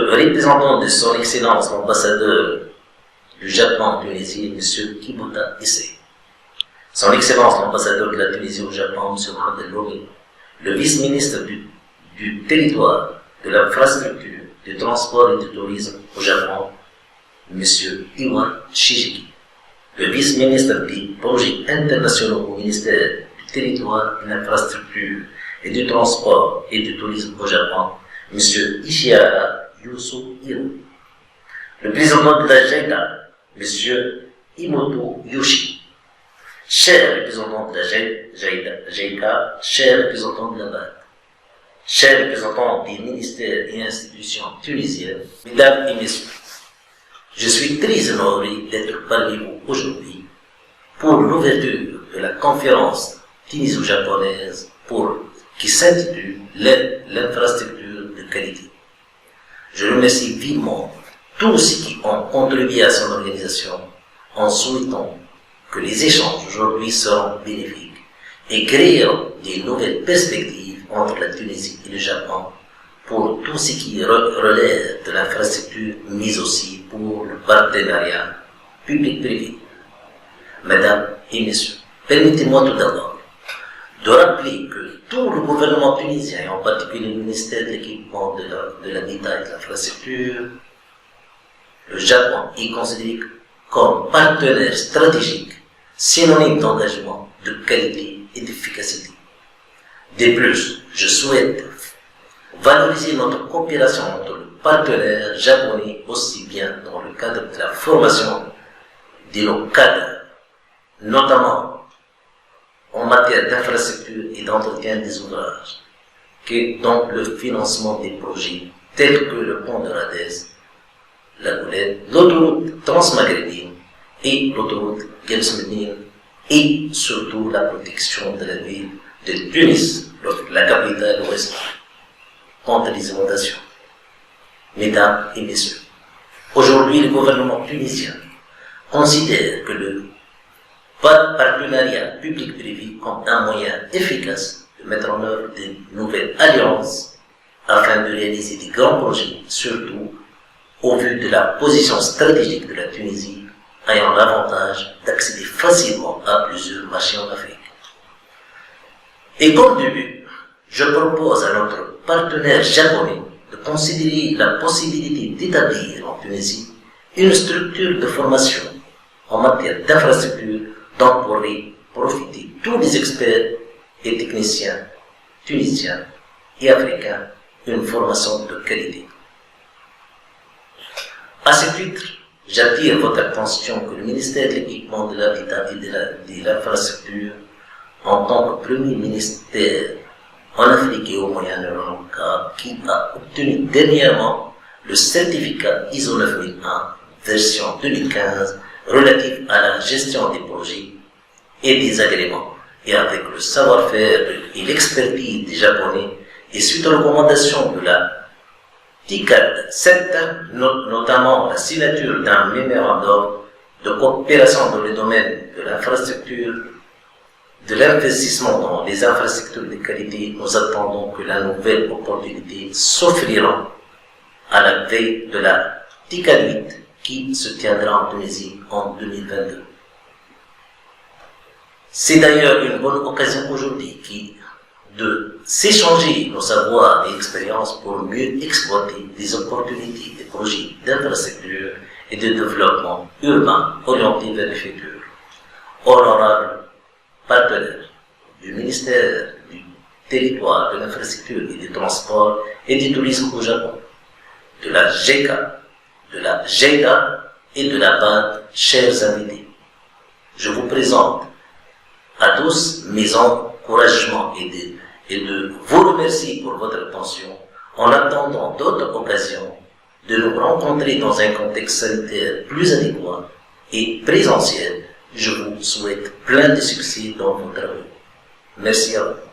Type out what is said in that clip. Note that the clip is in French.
représentant de son Excellence l'ambassadeur du Japon en Tunisie, M. Kibota Issei, son Excellence l'ambassadeur de la Tunisie au Japon, M. Mohamed Lomi, le vice-ministre du territoire, de l'infrastructure, du transport et du tourisme au Japon, M. Iwa Shijiki, le vice-ministre des projets internationaux au ministère du territoire, de l'infrastructure et du transport et du tourisme au Japon, M. Ishihara Yusuhiro, le président de la JICA, M. Imoto Yoshi, cher représentant de la JICA, cher représentant de la BAD, chers représentants des ministères et institutions tunisiennes, mesdames et messieurs, je suis très honoré d'être parmi vous aujourd'hui pour l'ouverture de la conférence tuniso-japonaise qui s'intitule l'infrastructure de qualité. Je remercie vivement tous ceux qui ont contribué à son organisation en souhaitant que les échanges aujourd'hui seront bénéfiques et créeront des nouvelles perspectives entre la Tunisie et le Japon pour tout ce qui relève de l'infrastructure, mais aussi pour le partenariat public-privé. Mesdames et messieurs, permettez-moi tout d'abord de rappeler que tout le gouvernement tunisien, et en particulier le ministère de l'équipement de l'habitat et de l'infrastructure, le Japon est considéré comme partenaire stratégique, synonyme d'engagement, de qualité et d'efficacité. De plus, je souhaite valoriser notre coopération entre le partenaire japonais aussi bien dans le cadre de la formation de nos cadres, notamment en matière d'infrastructure et d'entretien des ouvrages, que dans le financement des projets tels que le pont de Radès, la Goulette, l'autoroute transmaghrébine et l'autoroute Guelmsmedine et surtout la protection de la ville de Tunis, la capitale ouest, contre les inondations. Mesdames et messieurs, aujourd'hui le gouvernement tunisien considère que le partenariat public-privé comme un moyen efficace de mettre en œuvre de nouvelles alliances afin de réaliser des grands projets, surtout au vu de la position stratégique de la Tunisie ayant l'avantage d'accéder facilement à plusieurs marchés en Afrique. Et comme début, je propose à notre partenaire japonais de considérer la possibilité d'établir en Tunisie une structure de formation en matière d'infrastructure dont pourraient profiter tous les experts et techniciens tunisiens et africains, une formation de qualité. À ce titre, j'attire votre attention que le ministère de l'équipement de l'habitat et de l'infrastructure, en tant que premier ministère en Afrique et au Moyen-Orient, qui a obtenu dernièrement le certificat ISO 9001 version 2015 relatif à la gestion des projets et des agréments, et avec le savoir-faire et l'expertise des Japonais, et suite aux recommandations de la TICAD 7, notamment la signature d'un mémorandum de coopération dans le domaine de l'infrastructure, de l'investissement dans les infrastructures de qualité, nous attendons que la nouvelle opportunité s'offrira à la veille de la TICAD 8 qui se tiendra en Tunisie en 2022. C'est d'ailleurs une bonne occasion aujourd'hui de s'échanger nos savoirs et expériences pour mieux exploiter les opportunités des projets d'infrastructure et de développement urbain orientés vers le futur. Honorable partenaire du ministère du territoire, de l'infrastructure et du transport et du tourisme au Japon, de la JICA, de la JIDA et de la BAD, chers invités, je vous présente à tous mes encouragements et de vous remercier pour votre attention en attendant d'autres occasions de nous rencontrer dans un contexte sanitaire plus adéquat et présentiel. Je vous souhaite plein de succès dans vos travaux. Merci à vous.